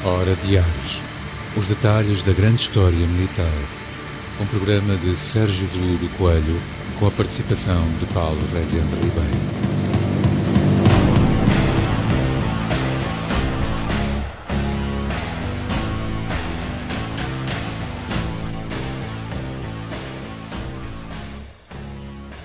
Hora de Ares. Os detalhes da grande história militar. Um programa de Sérgio Veludo Coelho, com a participação de Paulo Rezende Ribeiro.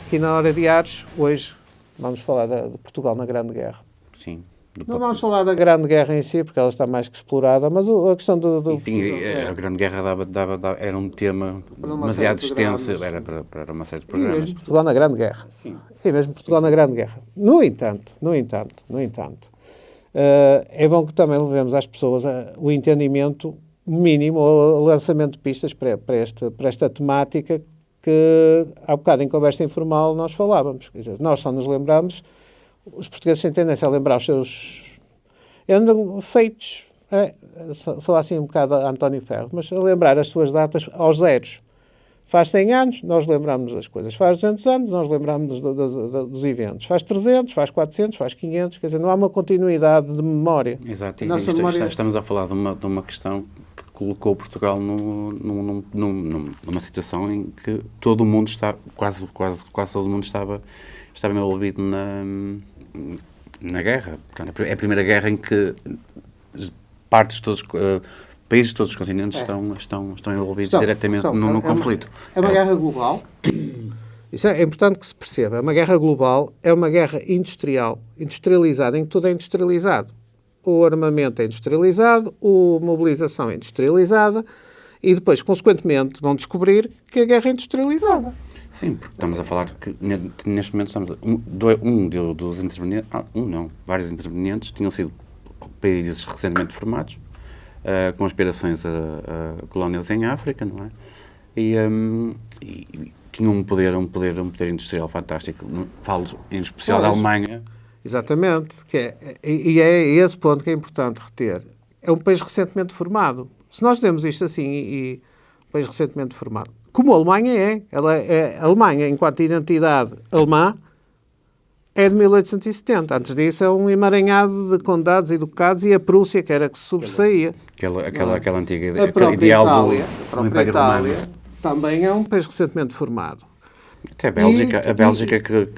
Aqui na Hora de Ares, hoje vamos falar de Portugal na Grande Guerra. Sim. Não vamos falar da Grande Guerra em si, porque ela está mais que explorada, mas a questão do Sim, a Grande Guerra era um tema demasiado extenso, era para uma série de E programas. mesmo Portugal na Grande Guerra. Sim. E mesmo Portugal na Grande Guerra. No entanto, é bom que também levemos às pessoas o entendimento mínimo, o lançamento de pistas para esta temática que há bocado em conversa informal nós falávamos. Quer dizer, nós só nos lembramos, os portugueses têm tendência a lembrar os seus feitos, só assim um bocado a António Ferro, mas a lembrar as suas datas aos zeros. Faz 100 anos, nós lembramos das coisas. Faz 200 anos, nós lembramos dos eventos. Faz 300, faz 400, faz 500, quer dizer, não há uma continuidade de memória. Exato, e estamos a falar de uma questão que colocou Portugal numa situação em que todo o mundo está, quase todo o mundo estava envolvido na guerra. Portanto, é a primeira guerra em que partes de todos, países de todos os continentes estão envolvidos diretamente num conflito. É uma guerra global. Isso é importante que se perceba. É uma guerra global, é uma guerra industrializada, em que tudo é industrializado. O armamento é industrializado, a mobilização é industrializada e depois, consequentemente, vão descobrir que a guerra é industrializada. Sim, porque estamos a falar que neste momento estamos dos intervenientes, vários intervenientes tinham sido países recentemente formados, com aspirações a colónias em África, não é? E tinham um poder industrial fantástico. Falo em especial da Alemanha. Exatamente, é esse ponto que é importante reter. É um país recentemente formado. Se nós dizemos isto assim, e um país recentemente formado, como a Alemanha a Alemanha, enquanto identidade alemã, é de 1870. Antes disso é um emaranhado de condados e ducados, e a Prússia, que era que se sobressaía. Aquela antiga ideal do Império Romano. Também é um país recentemente formado. Até a Bélgica que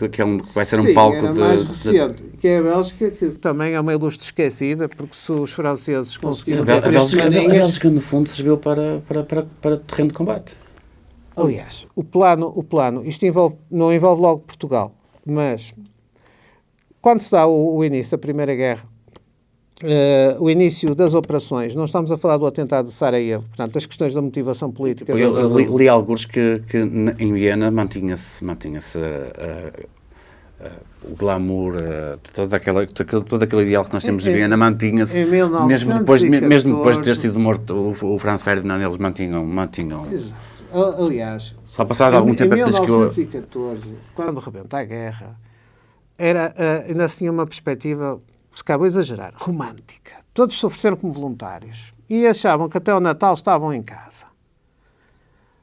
vai ser um palco mais recente, que é a Bélgica, que também é uma ilustre esquecida, porque se os franceses conseguiram... A Bélgica, no fundo, serviu para terreno de combate. Aliás, o plano, isto não envolve logo Portugal, mas quando se dá o início da Primeira Guerra, o início das operações, não estamos a falar do atentado de Sarajevo, portanto, das questões da motivação política. Eu li alguns que em Viena mantinha-se o glamour, todo aquele ideal que nós temos de Viena mantinha-se, mesmo depois de ter sido morto o Franz Ferdinand, eles mantinham. Aliás, só passado algum tempo em 1914, quando rebenta a guerra, ainda se tinha uma perspectiva, se cabe exagerar, romântica. Todos se ofereceram como voluntários e achavam que até ao Natal estavam em casa.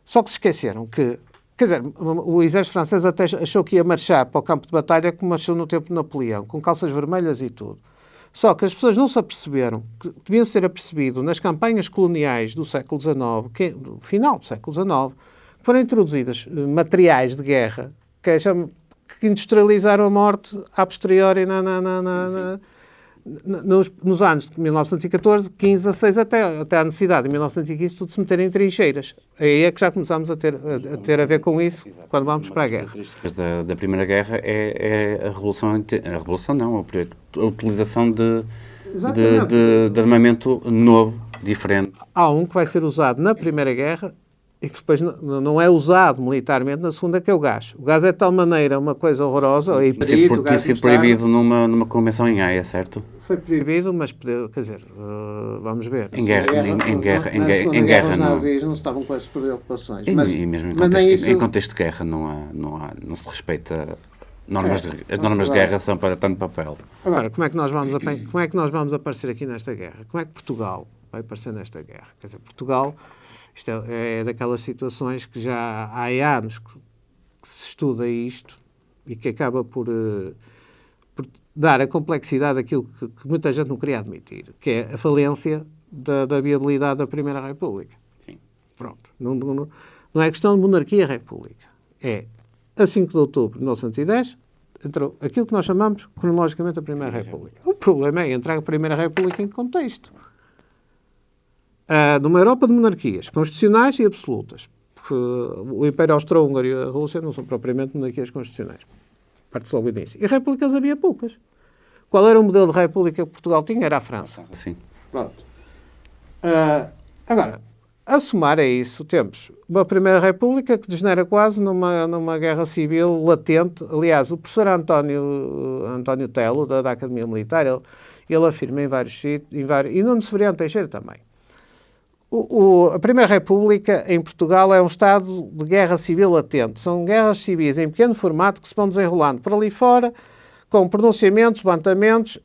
Só que se esqueceram que, quer dizer, o exército francês até achou que ia marchar para o campo de batalha como marchou no tempo de Napoleão, com calças vermelhas e tudo. Só que as pessoas não se aperceberam, que deviam ser apercebido nas campanhas coloniais do século XIX, do final do século XIX, foram introduzidas materiais de guerra que industrializaram a morte a posteriori nos anos de 1914, 15, 16, até à necessidade de 1915 tudo se meter em trincheiras. Aí é que já começámos a ter a ver com isso quando vamos para a guerra. Depois da Primeira Guerra é a utilização de armamento novo, diferente. Há um que vai ser usado na Primeira Guerra e que depois não é usado militarmente na Segunda, que é o gás. O gás é de tal maneira uma coisa horrorosa. Tinha sido proibido numa convenção em Haia, certo? Foi proibido, mas, quer dizer, vamos ver. Em guerra os nazis não estavam com essas preocupações. E mesmo em contexto de guerra não se respeita... As normas de guerra são para tanto papel. Agora, como é que nós vamos aparecer aqui nesta guerra? Como é que Portugal vai aparecer nesta guerra? Quer dizer, Portugal... Isto é daquelas situações que já há anos que se estuda isto e que acaba por dar a complexidade daquilo que muita gente não queria admitir, que é a falência da viabilidade da Primeira República. Sim. Pronto. Não é questão de monarquia-república. É, a 5 de outubro de 1910, entrou aquilo que nós chamamos, cronologicamente, a Primeira República. O problema é entrar a Primeira República em que contexto. Numa Europa de monarquias constitucionais e absolutas. Porque o Império Austro-Húngaro e a Rússia não são propriamente monarquias constitucionais. Parte logo do início. E repúblicas havia poucas. Qual era o modelo de república que Portugal tinha? Era a França. Sim. Pronto. Agora, a somar a isso, temos uma Primeira República que degenera quase numa guerra civil latente. Aliás, o professor António Telo, da Academia Militar, ele afirma em vários sítios, e Nuno Severiano Teixeira também. A Primeira República em Portugal é um estado de guerra civil latente. São guerras civis em pequeno formato que se vão desenrolando por ali fora, com pronunciamentos, levantamentos,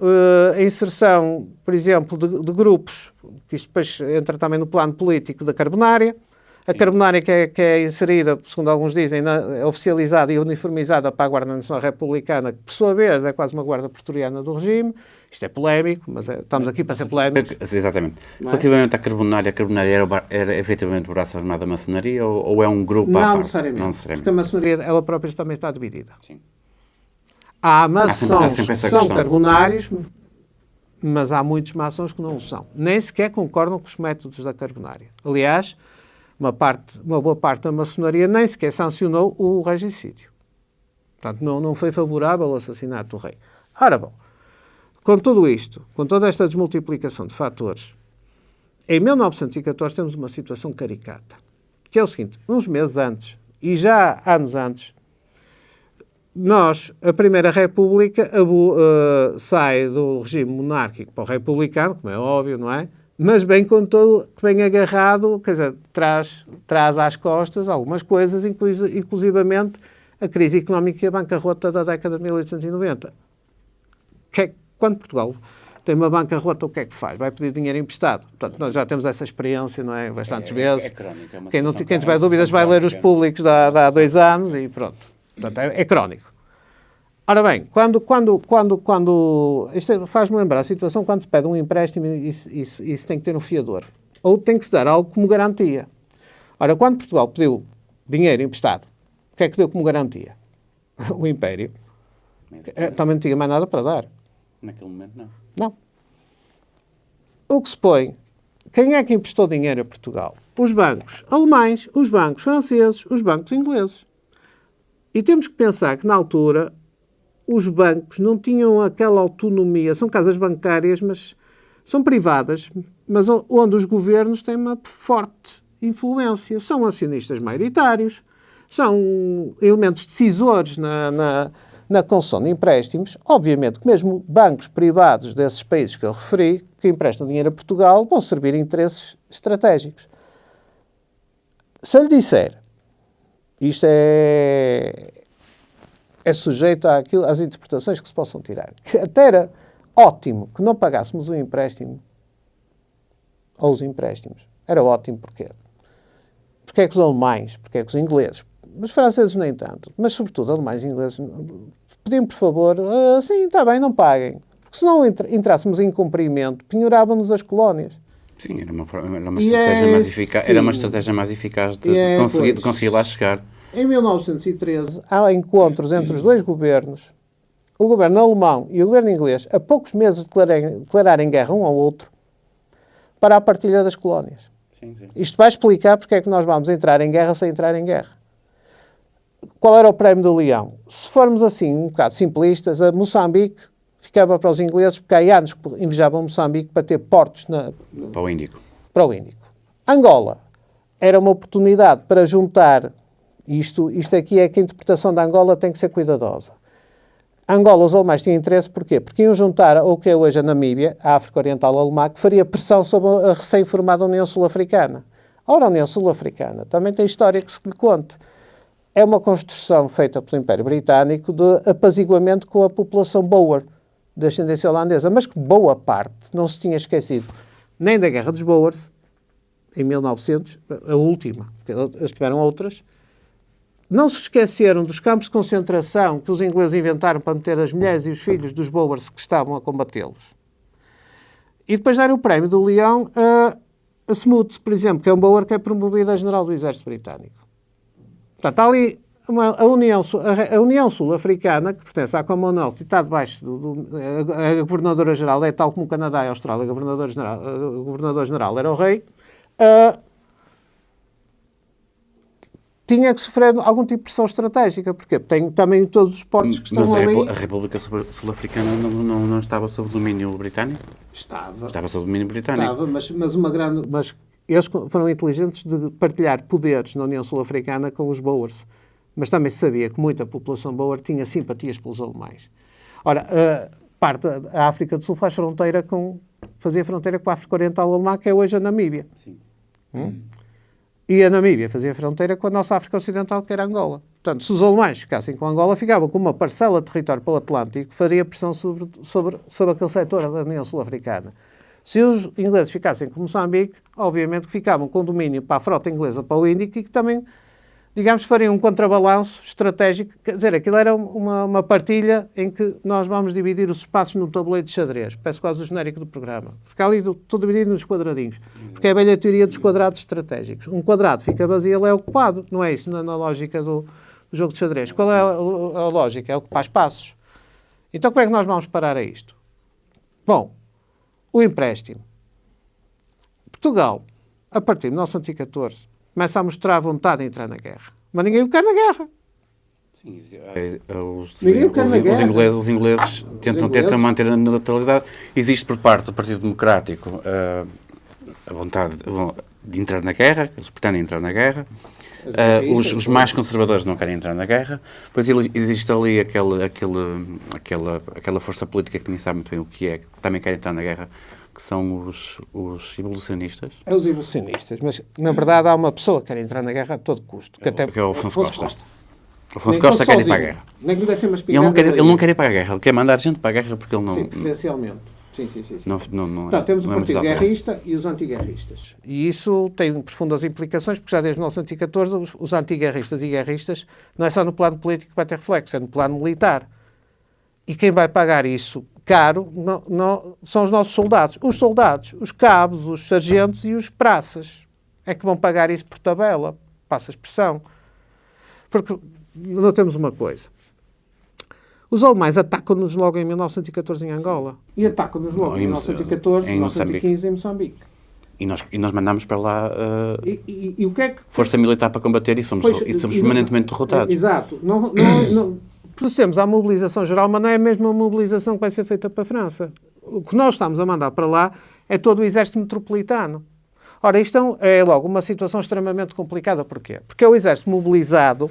a inserção, por exemplo, de grupos, que isto depois entra também no plano político da Carbonária. A Carbonária que é inserida, segundo alguns dizem, oficializada e uniformizada para a Guarda Nacional Republicana, que por sua vez é quase uma guarda pretoriana do regime. Isto é polémico, mas estamos aqui para ser polémicos. Exatamente. Relativamente à Carbonária, era efetivamente o braço armado da maçonaria ou é um grupo à parte? Não necessariamente. Porque a maçonaria, ela própria também está dividida. Sim. Há maçons que são carbonários, mas há muitos maçons que não o são. Nem sequer concordam com os métodos da Carbonária. Aliás, uma boa parte da maçonaria nem sequer sancionou o regicídio. Portanto, não foi favorável ao assassinato do rei. Ora bom, com tudo isto, com toda esta desmultiplicação de fatores, em 1914 temos uma situação caricata, que é o seguinte: uns meses antes, e já anos antes, a Primeira República sai do regime monárquico para o republicano, como é óbvio, não é? Mas bem com todo, bem agarrado, quer dizer, traz às costas algumas coisas, inclusivamente a crise económica e a bancarrota da década de 1890. Quando Portugal tem uma bancarrota, o que é que faz? Vai pedir dinheiro emprestado. Portanto, nós já temos essa experiência, não é? Bastantes vezes. É crónica. Quem tiver dúvidas vai ler os públicos de há 2 anos e pronto. Portanto, é crónico. Ora bem, isto faz-me lembrar a situação quando se pede um empréstimo e se tem que ter um fiador. Ou tem que se dar algo como garantia. Ora, quando Portugal pediu dinheiro emprestado, o que é que deu como garantia? O Império. Também não tinha mais nada para dar. Naquele momento, não. Não. O que se põe, quem é que emprestou dinheiro a Portugal? Os bancos alemães, os bancos franceses, os bancos ingleses. E temos que pensar que, na altura, os bancos não tinham aquela autonomia. São casas bancárias, mas são privadas, mas onde os governos têm uma forte influência. São acionistas maioritários, são elementos decisores na concessão de empréstimos. Obviamente que mesmo bancos privados desses países que eu referi, que emprestam dinheiro a Portugal, vão servir a interesses estratégicos. Se eu lhe disser, isto é sujeito às interpretações que se possam tirar, que até era ótimo que não pagássemos o empréstimo, ou os empréstimos. Era ótimo porquê? Porque é que os alemães, porque é que os ingleses, os franceses nem tanto, mas sobretudo alemães e ingleses, pediam por favor, sim, está bem, não paguem. Porque se não entrássemos em cumprimento, penhoravam-nos as colónias. Sim, era uma estratégia mais eficaz de conseguir lá chegar. Em 1913, há encontros entre os dois governos, o governo alemão e o governo inglês, a poucos meses de declararem guerra um ao outro, para a partilha das colónias. Sim. Isto vai explicar porque é que nós vamos entrar em guerra sem entrar em guerra. Qual era o prémio do leão? Se formos assim, um bocado simplistas, a Moçambique ficava para os ingleses, porque há anos que invejavam Moçambique para ter portos para o Índico. Angola era uma oportunidade para juntar. Isto aqui é que a interpretação da Angola tem que ser cuidadosa. Angola, os alemães tinham interesse, porquê? Porque iam juntar o que é hoje a Namíbia, a África Oriental Alemã, que faria pressão sobre a recém-formada União Sul-Africana. Ora, a União Sul-Africana também tem história que se lhe conte. É uma construção feita pelo Império Britânico de apaziguamento com a população Boer, de ascendência holandesa, mas que boa parte não se tinha esquecido nem da Guerra dos Boers, em 1900, a última, porque eles tiveram outras. Não se esqueceram dos campos de concentração que os ingleses inventaram para meter as mulheres e os filhos dos Boers que estavam a combatê-los. E depois darem o prémio do Leão a Smoot, por exemplo, que é um Boer que é promovido a general do Exército Britânico. Portanto, há ali a União Sul-Africana, que pertence à Commonwealth e está debaixo a Governadora-Geral, é tal como o Canadá e a Austrália, o Governador-Geral era o rei, tinha que sofrer algum tipo de pressão estratégica, porque tem também todos os portos que estão ali. Mas a República Sul-Africana não estava sob domínio britânico? Estava. Estava sob domínio britânico. Estava, mas eles foram inteligentes de partilhar poderes na União Sul-Africana com os Boers. Mas também se sabia que muita população Boer tinha simpatias pelos alemães. Ora, parte da África do Sul fazia fronteira com a África Oriental Alemã, que é hoje a Namíbia. Sim. E a Namíbia fazia fronteira com a nossa África Ocidental, que era Angola. Portanto, se os alemães ficassem com Angola, ficavam com uma parcela de território para o Atlântico que faria pressão sobre aquele setor da União Sul-Africana. Se os ingleses ficassem com Moçambique, obviamente que ficavam com domínio para a frota inglesa para o Índico e que também, digamos, fariam um contrabalanço estratégico. Quer dizer, aquilo era uma partilha em que nós vamos dividir os espaços num tabuleiro de xadrez. Parece quase o genérico do programa. Fica ali tudo dividido nos quadradinhos. Porque é a velha teoria dos quadrados estratégicos. Um quadrado fica vazio, ele é ocupado. Não é isso na lógica do jogo de xadrez. Qual é a lógica? É ocupar espaços. Então, como é que nós vamos parar a isto? Bom, o empréstimo. Portugal, a partir de 1914, começa a mostrar vontade de entrar na guerra. Mas ninguém o quer na guerra. Sim, os ingleses tentam manter a neutralidade. Existe por parte do Partido Democrático a vontade de entrar na guerra, eles pretendem entrar na guerra. Os mais conservadores não querem entrar na guerra. Pois existe ali aquela força política que nem sabe muito bem o que também quer entrar na guerra, que são os evolucionistas. É os evolucionistas, mas na verdade há uma pessoa que quer entrar na guerra a todo custo. Que é o Afonso Costa. O Afonso Costa quer ir para a guerra. Nem que lhe dessem uma ele não quer ir para a guerra, ele quer mandar gente para a guerra porque ele não... Sim, preferencialmente. Sim. Não Portanto, temos o Partido Guerrista e os antiguerristas. E isso tem profundas implicações, porque já desde 1914 os antiguerristas e guerristas não é só no plano político que vai ter reflexo, é no plano militar. E quem vai pagar isso caro são os nossos soldados. Os soldados, os cabos, os sargentos e os praças é que vão pagar isso por tabela. Passa a expressão. Porque notemos uma coisa. Os alemães atacam-nos logo em 1914 em Angola. E atacam-nos logo em 1914, 1915 em Moçambique. E nós mandamos para lá e o que é que... força militar para combater e somos permanentemente derrotados. Exato. Processemos à mobilização geral, mas não é a mesma mobilização que vai ser feita para a França. O que nós estamos a mandar para lá é todo o exército metropolitano. Ora, isto é logo uma situação extremamente complicada. Porquê? Porque é o exército mobilizado.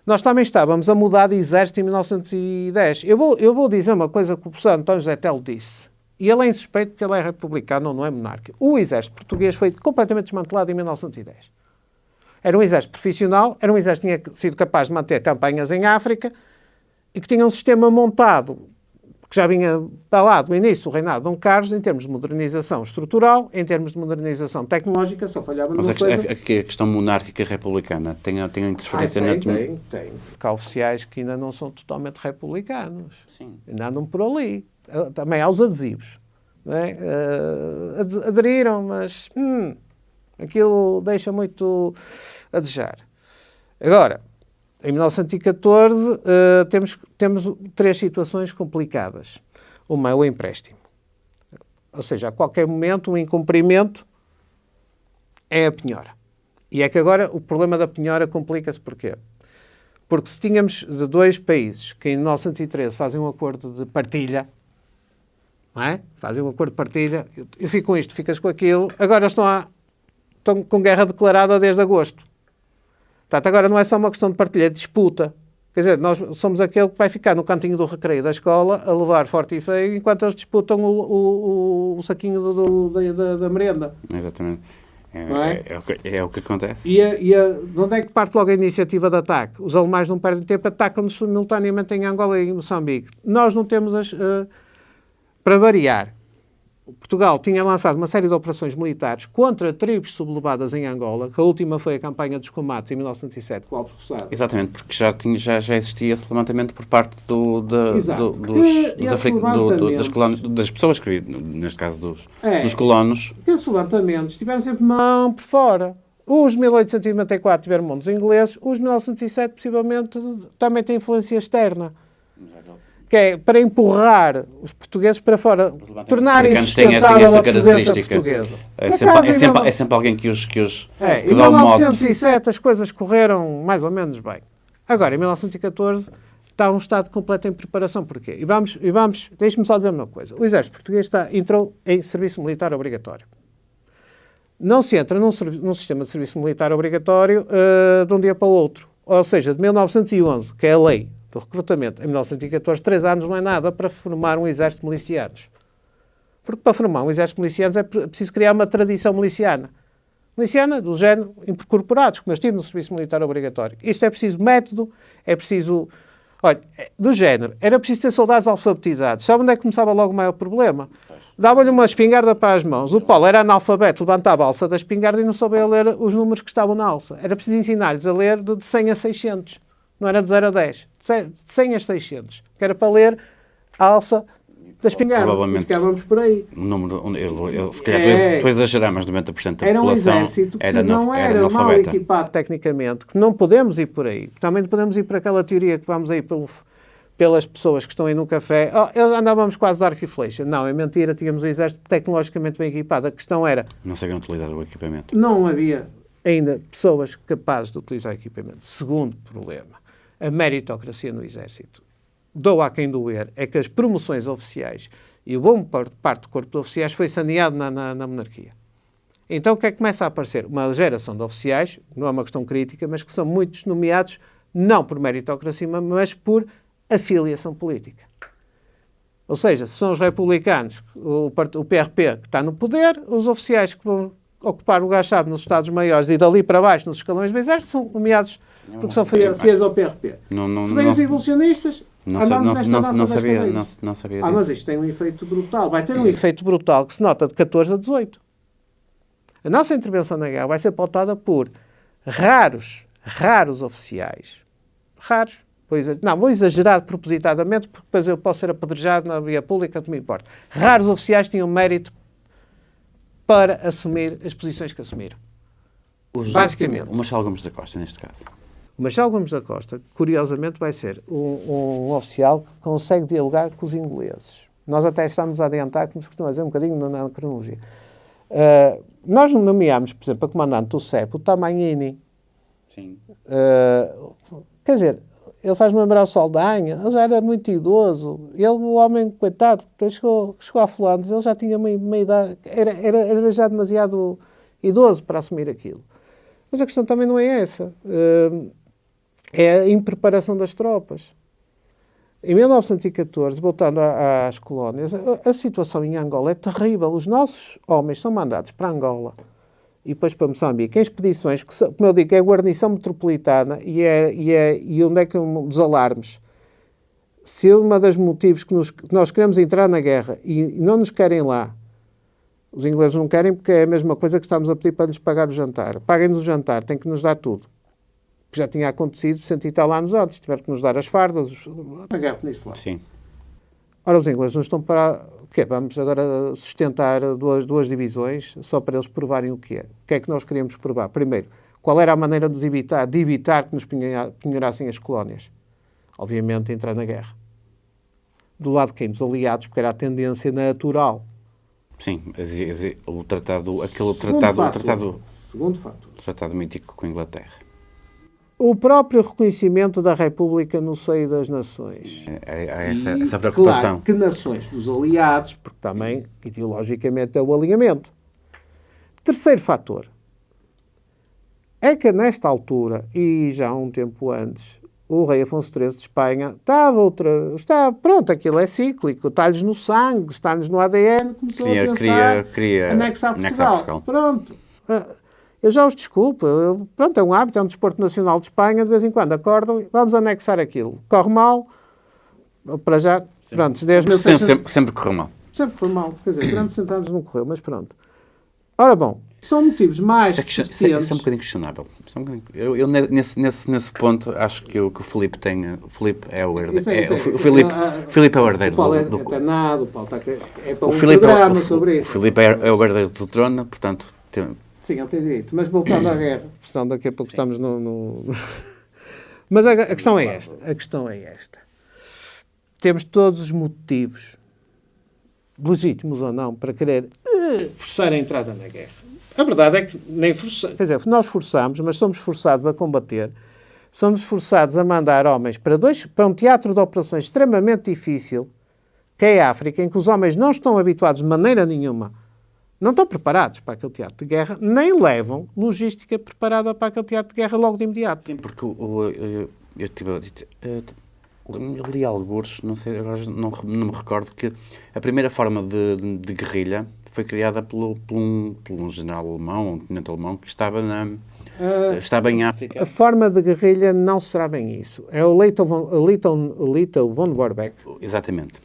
Nós também estávamos a mudar de exército em 1910. Eu vou dizer uma coisa que o professor António José Telo disse. E ele é insuspeito porque ele é republicano, não é monárquico. O exército português foi completamente desmantelado em 1910. Era um exército profissional, era um exército que tinha sido capaz de manter campanhas em África e que tinha um sistema montado que já vinha para lá do início do reinado de Dom Carlos em termos de modernização estrutural, em termos de modernização tecnológica, só falhava numa coisa... Mas a questão monárquica republicana tem interferência na... Tem. Há oficiais que ainda não são totalmente republicanos. Sim. Ainda andam por ali. Também há os adesivos. Não é? Aderiram, mas aquilo deixa muito a desejar. Agora, em 1914, temos três situações complicadas. Uma é o empréstimo. Ou seja, a qualquer momento, um incumprimento é a penhora. E é que agora o problema da penhora complica-se porquê? Porque se tínhamos de dois países que em 1913 fazem um acordo de partilha, não é? Fazem um acordo de partilha, eu fico com isto, ficas com aquilo, agora estão com guerra declarada desde agosto. Portanto, agora não é só uma questão de partilha, é disputa. Quer dizer, nós somos aquele que vai ficar no cantinho do recreio da escola a levar forte e feio enquanto eles disputam o saquinho da merenda. Exatamente. É o que acontece. De onde é que parte logo a iniciativa de ataque? Os alemães não perdem tempo, atacam-nos simultaneamente em Angola e em Moçambique. Nós não temos para variar, Portugal tinha lançado uma série de operações militares contra tribos sublevadas em Angola, que a última foi a campanha dos combates em 1907, com Alves Roçado. Exatamente, porque já existia esse levantamento por parte das pessoas que viviam, neste caso dos colonos. Esses levantamentos tiveram sempre mão por fora. Os de 1894 tiveram mão dos ingleses, os de 1907 possivelmente também têm influência externa. Que é para empurrar os portugueses para fora, tornarem sustentável a presença portuguesa. É sempre alguém que os em 1907 as coisas correram mais ou menos bem. Agora, em 1914, está um Estado completo em preparação. Porquê? E vamos deixe-me só dizer uma coisa. O exército português entrou em serviço militar obrigatório. Não se entra num sistema de serviço militar obrigatório de um dia para o outro. Ou seja, de 1911, que é a lei do recrutamento, em 1914, 3 anos não é nada para formar um exército de milicianos. Porque para formar um exército de milicianos é preciso criar uma tradição miliciana. Miliciana do género incorporados, como eu estive no serviço militar obrigatório. Isto é preciso método, é preciso... Olha, do género, era preciso ter soldados alfabetizados. Sabe onde é que começava logo o maior problema? Dava-lhe uma espingarda para as mãos. O Paulo era analfabeto, levantava a alça da espingarda e não sabia ler os números que estavam na alça. Era preciso ensinar-lhes a ler de 100 a 600. Não era de 0 a 10. De 100 a 600. Que era para ler a alça da espingarda. Provavelmente. Ficávamos por aí. Se calhar estou a exagerar, mas 90% da população era um exército que não era mal equipado tecnicamente, que não podemos ir por aí. Também não podemos ir para aquela teoria que vamos aí pelas pessoas que estão aí no café. Andávamos quase de arco e flecha. Não, é mentira. Tínhamos um exército tecnologicamente bem equipado. A questão era... Não sabiam utilizar o equipamento. Não havia ainda pessoas capazes de utilizar o equipamento. Segundo problema, a meritocracia no exército. Dou a quem doer, é que as promoções oficiais e o bom parte do corpo de oficiais foi saneado na monarquia. Então o que é que começa a aparecer? Uma geração de oficiais, não é uma questão crítica, mas que são muitos nomeados não por meritocracia, mas por afiliação política. Ou seja, se são os republicanos, o PRP que está no poder, os oficiais que vão ocupar o lugar-chave nos Estados-Maiores e dali para baixo nos escalões do exército são nomeados porque são fiéis ao PRP. Se bem os evolucionistas... Não sabia disso. Mas isto tem um efeito brutal. Vai ter um efeito brutal que se nota de 14 a 18. A nossa intervenção na guerra vai ser pautada por raros oficiais. Raros. Vou exagerar propositadamente, porque depois eu posso ser apedrejado na via pública, não me importa. Raros oficiais tinham mérito para assumir as posições que assumiram. Basicamente. O Marcelo Gomes da Costa, neste caso. O Marcelo Gomes da Costa, curiosamente, vai ser um oficial que consegue dialogar com os ingleses. Nós até estamos a adiantar, que nos costuma dizer um bocadinho na cronologia. Nós nomeámos, por exemplo, a comandante do CEP, o Tamagnini. Sim. Quer dizer, ele faz-me lembrar o Saldanha, ele já era muito idoso. Ele, o homem, coitado, depois chegou a Flandres, ele já tinha uma idade, era já demasiado idoso para assumir aquilo. Mas a questão também não é essa. É a impreparação das tropas. Em 1914, voltando às colónias, a situação em Angola é terrível. Os nossos homens são mandados para Angola e depois para Moçambique em expedições que, como eu digo, é a guarnição metropolitana e onde é que dos alarmes. Se um dos motivos que nós queremos entrar na guerra e não nos querem lá, os ingleses não querem porque é a mesma coisa que estamos a pedir para lhes pagar o jantar. Paguem-nos o jantar, têm que nos dar tudo. Que já tinha acontecido 100 e tal anos antes. Tiveram que nos dar as fardas, a guerra peninsular. Sim. Ora, os ingleses não estão para... O quê? Vamos agora sustentar duas divisões só para eles provarem o que é. O que é que nós queríamos provar? Primeiro, qual era a maneira de evitar que nos penhorassem as colónias? Obviamente, entrar na guerra. Do lado de quem? Dos aliados, porque era a tendência natural. Sim, o tratado mítico com a Inglaterra. O próprio reconhecimento da República no seio das nações. Há essa preocupação. Claro, que nações? Dos aliados, porque também, ideologicamente, é o alinhamento. Terceiro fator. É que, nesta altura, e já um tempo antes, o rei Afonso XIII de Espanha pronto, aquilo é cíclico, está-lhes no sangue, está-lhes no ADN, começou a pensar, anexar Portugal. Pronto. Eu já os desculpo, pronto, é um hábito, é um desporto nacional de Espanha, de vez em quando acordam, vamos anexar aquilo. Corre mal, para já, pronto, desde sempre correu mal. sempre foi mal. Quer dizer, durante 60 anos não correu, mas pronto. Ora bom, são motivos mais Isso é um bocadinho questionável. Eu nesse ponto, acho que o Filipe tem... O Filipe é o herdeiro. O Filipe é o herdeiro do... O Paulo é para um programa sobre isso. O Filipe é o herdeiro do trono, portanto... Sim, ele tem direito. Mas voltando à guerra, senão daqui a pouco estamos no... Mas a questão é esta. A questão é esta. Temos todos os motivos, legítimos ou não, para querer forçar a entrada na guerra. A verdade é que nem forçamos. Quer dizer, nós forçamos, mas somos forçados a combater. Somos forçados a mandar homens para um teatro de operações extremamente difícil, que é a África, em que os homens não estão habituados de maneira nenhuma, não estão preparados para aquele teatro de guerra, nem levam logística preparada para aquele teatro de guerra logo de imediato. Sim, porque eu li alguns, não sei, agora não me recordo, que a primeira forma de guerrilha foi criada por um general alemão, um tenente alemão, que estava em África. A forma de guerrilha não será bem isso. É o Leito von Warbeck. Exatamente.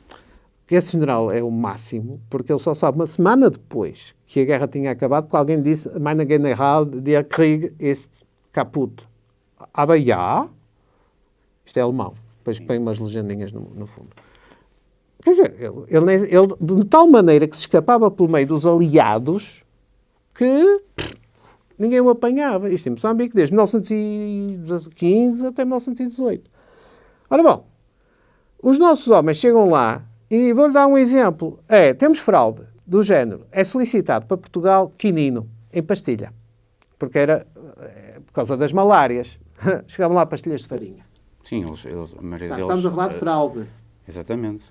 Esse general é o máximo, porque ele só sabe uma semana depois que a guerra tinha acabado, porque alguém disse Mein General, der Krieg ist kaputt. Aber ja, isto é alemão. Depois põe umas legendinhas no fundo. Quer dizer, ele de tal maneira que se escapava pelo meio dos aliados que ninguém o apanhava. Isto em Moçambique, desde 1915 até 1918. Ora bom, os nossos homens chegam lá e vou-lhe dar um exemplo. Temos fraude do género. É solicitado para Portugal quinino, em pastilha. Porque era por causa das malárias. Chegavam lá pastilhas de farinha. Sim, a maioria deles... Estamos a falar de fraude. Exatamente.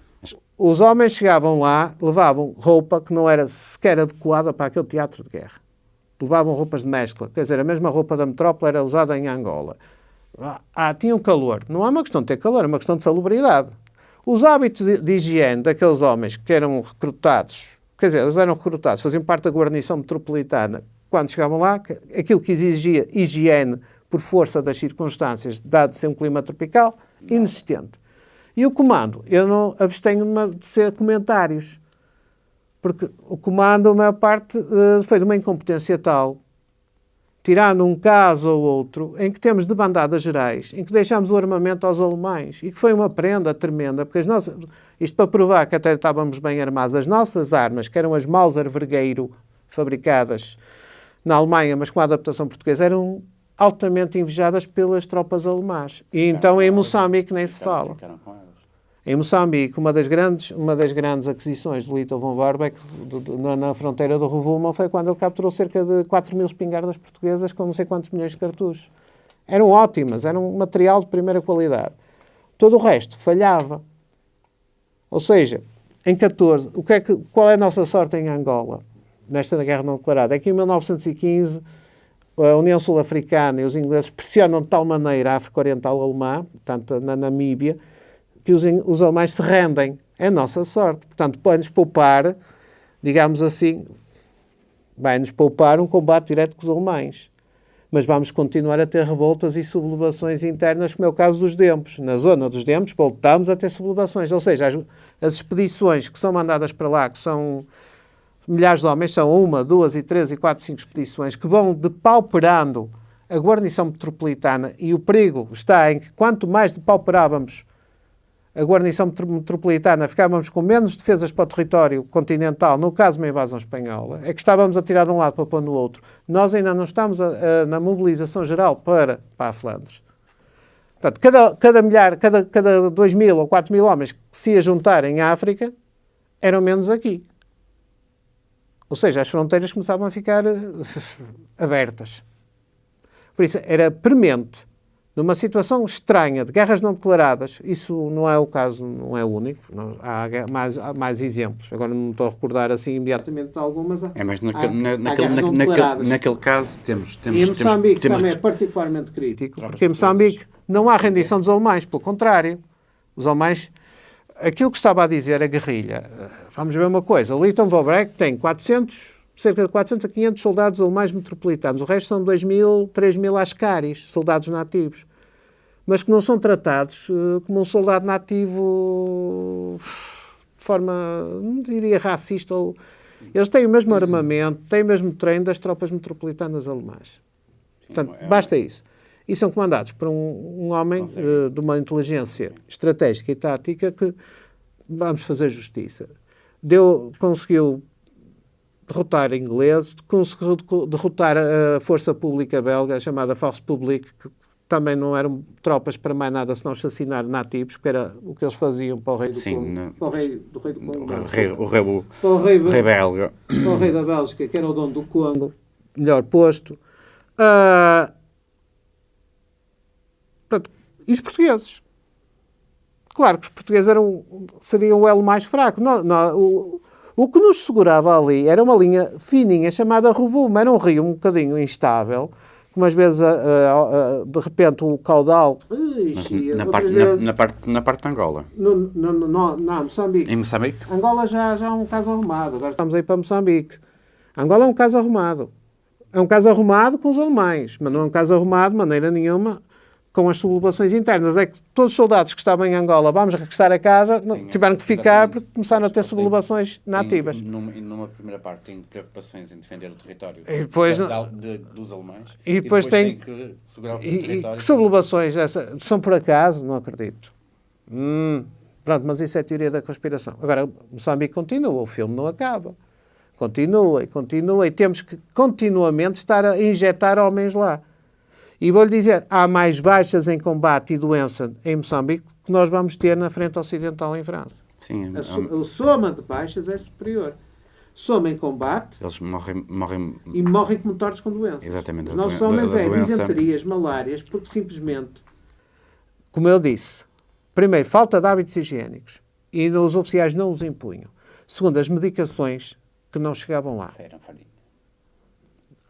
Os homens chegavam lá, levavam roupa que não era sequer adequada para aquele teatro de guerra. Levavam roupas de mescla. Quer dizer, a mesma roupa da metrópole era usada em Angola. Tinham calor. Não é uma questão de ter calor, é uma questão de salubridade. Os hábitos de higiene daqueles homens que eram recrutados, quer dizer, eles eram recrutados, faziam parte da guarnição metropolitana. Quando chegavam lá, aquilo que exigia higiene por força das circunstâncias, dado ser um clima tropical, inexistente. E o comando, eu não abstenho-me de ser comentários, porque o comando, a maior parte, foi de uma incompetência tal, tirando um caso ou outro, em que temos debandadas gerais, em que deixamos o armamento aos alemães, e que foi uma prenda tremenda, porque isto para provar que até estávamos bem armados, as nossas armas, que eram as Mauser Vergueiro, fabricadas na Alemanha, mas com a adaptação portuguesa, eram altamente invejadas pelas tropas alemãs. E então em Moçambique nem se fala. Em Moçambique, uma das grandes aquisições do Leito von Warbeck na fronteira do Rovuma foi quando ele capturou cerca de 4.000 espingardas portuguesas com não sei quantos milhões de cartuchos. Eram ótimas, eram um material de primeira qualidade. Todo o resto falhava. Ou seja, em 14, qual é a nossa sorte em Angola, nesta guerra não declarada? É que em 1915 a União Sul-Africana e os ingleses pressionam de tal maneira a África Oriental Alemã, portanto na Namíbia, que os alemães se rendem. É a nossa sorte. Portanto, vai-nos poupar, digamos assim, vai-nos poupar um combate direto com os alemães. Mas vamos continuar a ter revoltas e sublevações internas, como é o caso dos Dempos. Na zona dos Dempos voltamos a ter sublevações. Ou seja, as expedições que são mandadas para lá, que são milhares de homens, são 1, 2, 3, 4, 5 expedições que vão depauperando a guarnição metropolitana, e o perigo está em que quanto mais depauperávamos a guarnição metropolitana, ficávamos com menos defesas para o território continental, no caso de uma invasão espanhola, é que estávamos a tirar de um lado para pôr no outro. Nós ainda não estamos na mobilização geral para a Flandres. Portanto, cada 2.000 ou 4.000 homens que se iam juntar em África eram menos aqui. Ou seja, as fronteiras começavam a ficar abertas. Por isso, era premente, numa situação estranha, de guerras não declaradas, isso não é o caso, não é o único, não, há mais exemplos. Agora não me estou a recordar assim imediatamente de algumas. Mas naquele caso temos... E em Moçambique também é particularmente crítico, porque em Moçambique não há rendição dos alemães, pelo contrário. Os alemães... Aquilo que estava a dizer a guerrilha, vamos ver uma coisa, o Leito von Warbeck tem cerca de 400 a 500 soldados alemães metropolitanos, o resto são 2.000, 3.000 ascaris, soldados nativos, mas que não são tratados como um soldado nativo forma, não diria racista, ou... Eles têm o mesmo armamento, têm o mesmo treino das tropas metropolitanas alemãs. Portanto, basta isso. E são comandados por um homem de uma inteligência estratégica e tática que, vamos fazer justiça, conseguiu derrotar ingleses, conseguiu derrotar a força pública belga, chamada Force Publique, que também não eram tropas para mais nada senão assassinar nativos, que era o que eles faziam para o rei do Congo. Para o rei do Congo. O rei belga. Para o rei da Bélgica, que era o dono do Congo, melhor posto. Portanto, e os portugueses? Claro que os portugueses seriam o elo mais fraco. O que nos segurava ali era uma linha fininha chamada Rovuma. Era um rio um bocadinho instável, que umas vezes, de repente, o caudal... Na parte de Angola. Não, Moçambique. Em Moçambique? Angola já é um caso arrumado. Agora estamos aí para Moçambique. Angola é um caso arrumado. É um caso arrumado com os alemães, mas não é um caso arrumado de maneira nenhuma com as sublevações internas. É que todos os soldados que estavam em Angola, vamos regressar a casa, tiveram que ficar porque começaram a ter sublevações nativas. Numa primeira parte tem preocupações em defender o território e depois, dos alemães. E depois tem que segurar o território. Que sublevações são por acaso? Não acredito. Pronto, mas isso é teoria da conspiração. Agora, Moçambique continua, o filme não acaba. Continua e temos que continuamente estar a injetar homens lá. E vou-lhe dizer, há mais baixas em combate e doença em Moçambique que nós vamos ter na frente ocidental em França. Sim, a soma de baixas é superior. Soma em combate... Eles morrem... E morrem como tortos com doenças. Exatamente. Os nossos homens disenterias, malárias, porque simplesmente, como eu disse, primeiro, falta de hábitos higiênicos. E os oficiais não os impunham. Segundo, as medicações que não chegavam lá. Era farinha.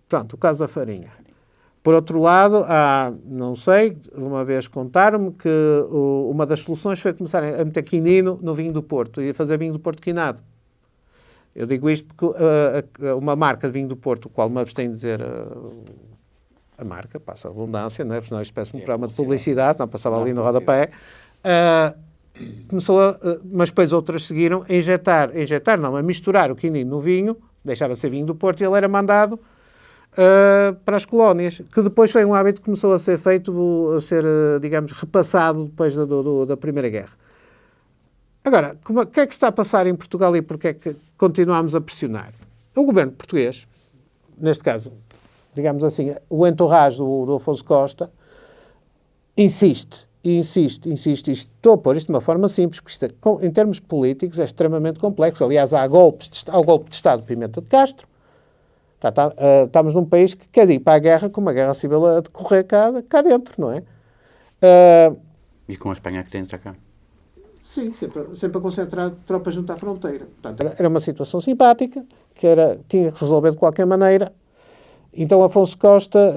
Pronto, o caso da farinha. Por outro lado, não sei, uma vez contaram-me que uma das soluções foi começarem a meter quinino no vinho do Porto e a fazer vinho do Porto quinado. Eu digo isto porque uma marca de vinho do Porto, o qual me abstenho de dizer a marca, passa a abundância, não é? Porque senão isto parece um programa de publicidade, não passava ali no rodapé. Mas depois outras seguiram a misturar o quinino no vinho, deixava de ser vinho do Porto e ele era mandado para as colónias, que depois foi um hábito que começou a ser feito, a ser, digamos, repassado depois da Primeira Guerra. Agora, o que é que se está a passar em Portugal e porque é que continuamos a pressionar? O governo português, neste caso, digamos assim, o entourage do Afonso Costa, insiste. Estou a pôr isto de uma forma simples, porque isto, em termos políticos, é extremamente complexo. Aliás, há o golpe de Estado de Pimenta de Castro. Estamos num país que quer ir para a guerra com uma guerra civil a decorrer cá dentro, não é? E com a Espanha que tem entrar cá. Sim, sempre a concentrar tropas junto à fronteira. Portanto, era uma situação simpática, que tinha que resolver de qualquer maneira. Então Afonso Costa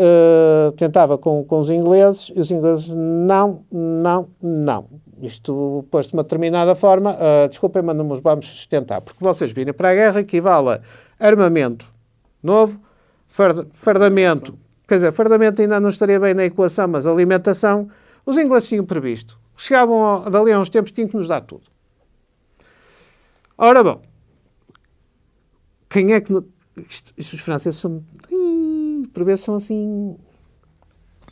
tentava com os ingleses, e os ingleses não. Isto, depois de uma determinada forma, desculpem, mas não nos vamos sustentar, porque vocês virem para a guerra equivale a armamento novo, fardamento, quer dizer, fardamento ainda não estaria bem na equação, mas alimentação, os ingleses tinham previsto. Chegavam dali a uns tempos, tinham que nos dar tudo. Ora bom, quem é que... Isto os franceses são... por vezes são assim...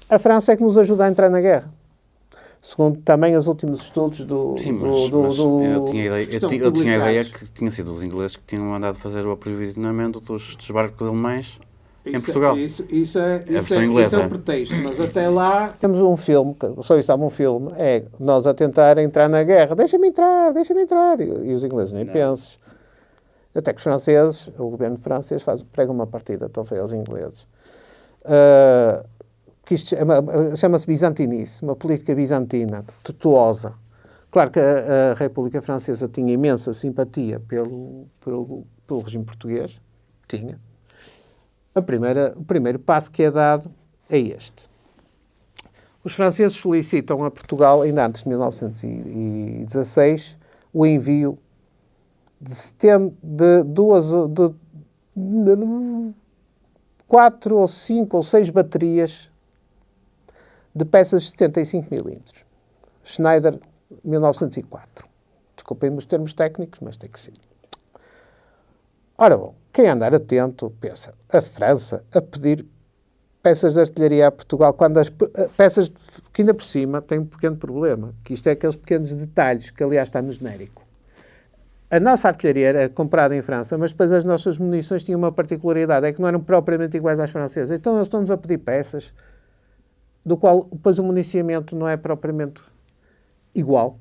A França é que nos ajuda a entrar na guerra. Segundo também os últimos estudos do... Sim, mas eu tinha a ideia que tinha sido os ingleses que tinham mandado fazer o aprovisionamento dos barcos alemães em Portugal. Isso é um pretexto, mas até lá... Temos um filme, só isso há um filme, é nós a tentar entrar na guerra. Deixa-me entrar. E os ingleses nem pensam. Até que os franceses, o governo francês prega uma partida tão feia aos ingleses. Que isto chama-se bizantinice, uma política bizantina, tortuosa. Claro que a República Francesa tinha imensa simpatia pelo regime português. Tinha. O primeiro passo que é dado é este. Os franceses solicitam a Portugal, ainda antes de 1916, o envio de 4 ou 5 ou 6 baterias de peças de 75 milímetros. Schneider, 1904. Desculpem-me os termos técnicos, mas tem que ser. Ora bom, quem andar atento pensa, a França a pedir peças de artilharia a Portugal, quando as peças, que ainda por cima têm um pequeno problema, que isto é aqueles pequenos detalhes, que aliás está no genérico. A nossa artilharia era comprada em França, mas depois as nossas munições tinham uma particularidade, é que não eram propriamente iguais às francesas. Então eles estão-nos a pedir peças, do qual depois o municiamento não é propriamente igual.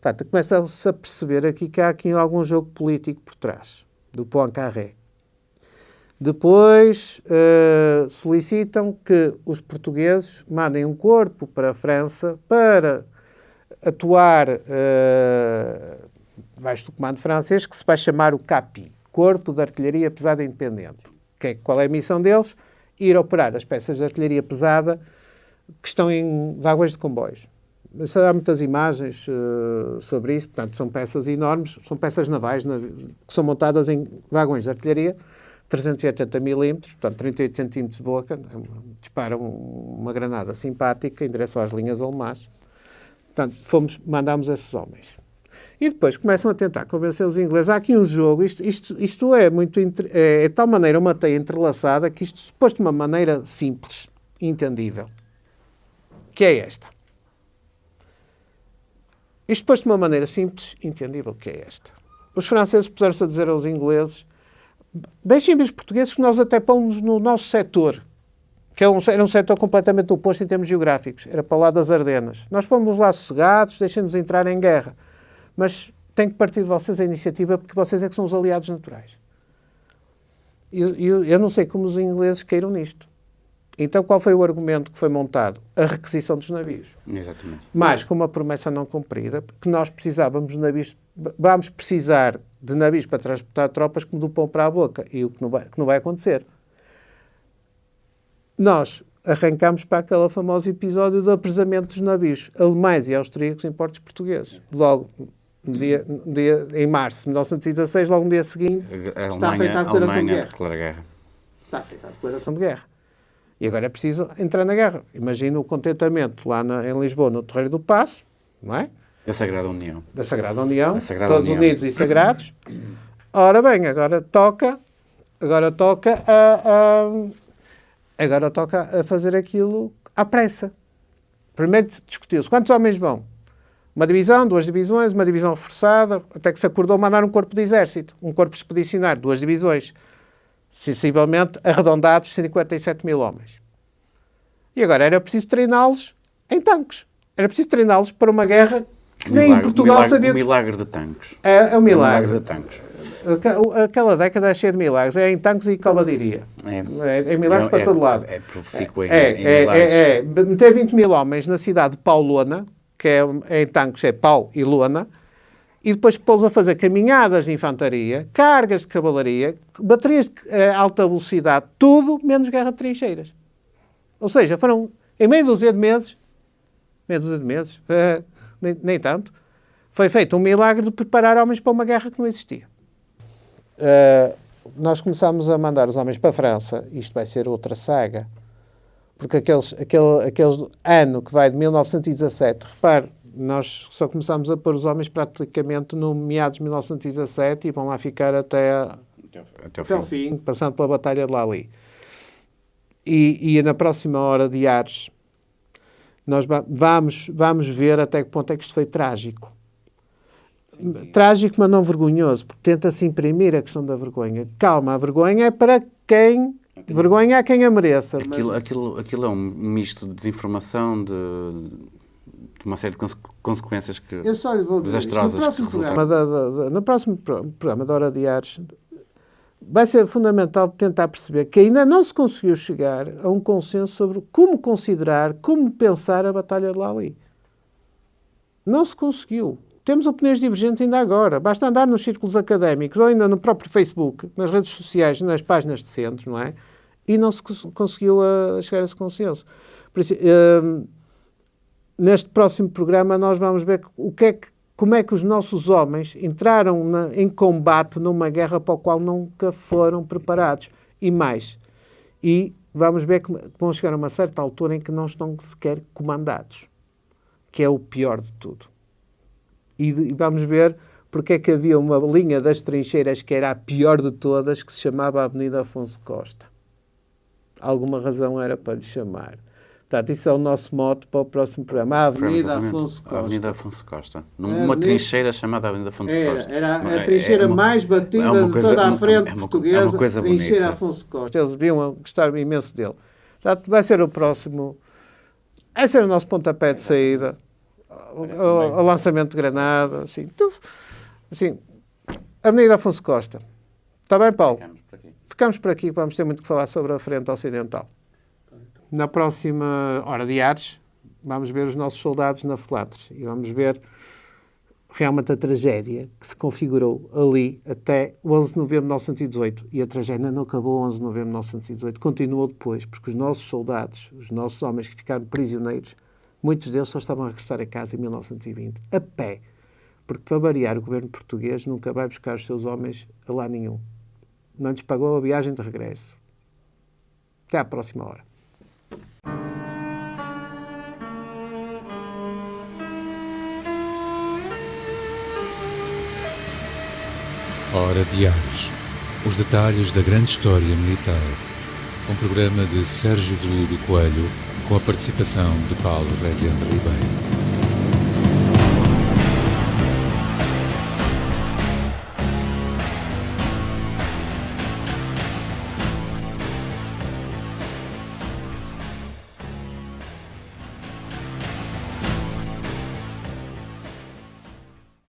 Portanto, começa-se a perceber aqui que há aqui algum jogo político por trás, do Poincaré. Depois solicitam que os portugueses mandem um corpo para a França para atuar debaixo do comando francês, que se vai chamar o CAPI, Corpo de Artilharia Pesada Independente. Qual é a missão deles? Ir operar as peças de artilharia pesada que estão em vagões de comboios. Há muitas imagens sobre isso, portanto, são peças enormes, são peças navais que são montadas em vagões de artilharia, 380 milímetros, portanto, 38 centímetros de boca, disparam uma granada simpática em direção às linhas alemãs. Portanto, mandámos esses homens. E depois começam a tentar convencer os ingleses. Há aqui um jogo, isto é de tal maneira uma teia entrelaçada que isto, posto de uma maneira simples, entendível, que é esta. Isto posto de uma maneira simples, entendível, que é esta. Os franceses puseram-se a dizer aos ingleses: deixem ver os portugueses que nós até pomos no nosso setor, que era um setor completamente oposto em termos geográficos, era para o lado das Ardenas. Nós pomos lá sossegados, deixem-nos entrar em guerra. Mas tem que partir de vocês a iniciativa, porque vocês é que são os aliados naturais. Eu não sei como os ingleses queiram nisto. Então, qual foi o argumento que foi montado? A requisição dos navios. Exatamente. Mas com uma promessa não cumprida, porque nós precisávamos de navios, vamos precisar de navios para transportar tropas que me do pão para a boca, e o que não vai acontecer. Nós arrancámos para aquele famoso episódio do apresamento dos navios alemães e austríacos em portos portugueses. Logo, em março de 1916, logo no dia seguinte, está feita a declaração de guerra. Declara guerra. Está feita a declaração de guerra. E agora é preciso entrar na guerra. Imagina o contentamento lá em Lisboa, no Terreiro do Paço, não é? Da Sagrada União. Da Sagrada União, todos unidos e sagrados. Ora bem, agora toca a fazer aquilo à pressa. Primeiro discutiu-se quantos homens vão. Uma divisão, 2 divisões, uma divisão reforçada, até que se acordou mandar um corpo de exército, um corpo expedicionário, 2 divisões, sensivelmente arredondados, 147 mil homens. E agora era preciso treiná-los em tanques. Era preciso treiná-los para uma guerra que nem em Portugal sabia... O milagre de tanques. É um milagre. O milagre de tanques. Aquela década é cheia de milagres. É em tanques e cavalaria. É milagres para todo lado. É profícuo em milagres. Meter 20 mil homens na cidade de Paulona, que em tanques é pau e lona, e depois pô-los a fazer caminhadas de infantaria, cargas de cavalaria, baterias de alta velocidade, tudo menos guerra de trincheiras. Ou seja, foram em meia dúzia de meses, nem tanto, foi feito um milagre de preparar homens para uma guerra que não existia. Nós começámos a mandar os homens para a França, isto vai ser outra saga, porque aquele ano que vai de 1917, repare, nós só começámos a pôr os homens praticamente no meados de 1917 e vão lá ficar até ao fim, passando pela Batalha de Lally. E na próxima hora de Ares, nós vamos ver até que ponto é que isto foi trágico. Trágico, mas não vergonhoso, porque tenta-se imprimir a questão da vergonha. Calma, a vergonha é para quem... Vergonha é quem a mereça. Aquilo é um misto de desinformação, de uma série de consequências que eu só lhe vou dizer desastrosas que resultaram. No próximo programa da Hora de Ares, vai ser fundamental tentar perceber que ainda não se conseguiu chegar a um consenso sobre como considerar, como pensar a Batalha de Lally. Não se conseguiu. Temos opiniões divergentes ainda agora. Basta andar nos círculos académicos ou ainda no próprio Facebook, nas redes sociais, nas páginas de centro, não é? E não se conseguiu chegar a esse consenso. Por isso, neste próximo programa nós vamos ver como é que os nossos homens entraram em combate numa guerra para a qual nunca foram preparados. E mais. E vamos ver que vão chegar a uma certa altura em que não estão sequer comandados. Que é o pior de tudo. E vamos ver porque é que havia uma linha das trincheiras que era a pior de todas, que se chamava Avenida Afonso Costa. Alguma razão era para lhe chamar. Portanto, isso é o nosso mote para o próximo programa. A Avenida Afonso Costa. A Avenida Afonso Costa. Numa trincheira chamada Avenida Afonso Costa. Era a trincheira mais batida de toda a frente portuguesa. É uma coisa bonita. Trincheira Afonso Costa. Eles deviam gostar imenso dele. Portanto, vai ser o próximo. Vai ser o nosso pontapé de saída. O lançamento de Granada. Assim, Avenida Afonso Costa. Está bem, Paulo? Ficamos por aqui. Vamos ter muito que falar sobre a frente ocidental. Na próxima hora de Ares, vamos ver os nossos soldados na Flandres e vamos ver realmente a tragédia que se configurou ali até o 11 de novembro de 1918. E a tragédia não acabou 11 de novembro de 1918, continuou depois, porque os nossos soldados, os nossos homens que ficaram prisioneiros, muitos deles só estavam a regressar a casa em 1920, a pé. Porque, para variar, o governo português nunca vai buscar os seus homens a lá nenhum. Não lhes pagou a viagem de regresso. Até à próxima hora. Hora de Ares. Os detalhes da grande história militar. Um programa de Sérgio Veludo Coelho com a participação de Paulo Rezende Ribeiro.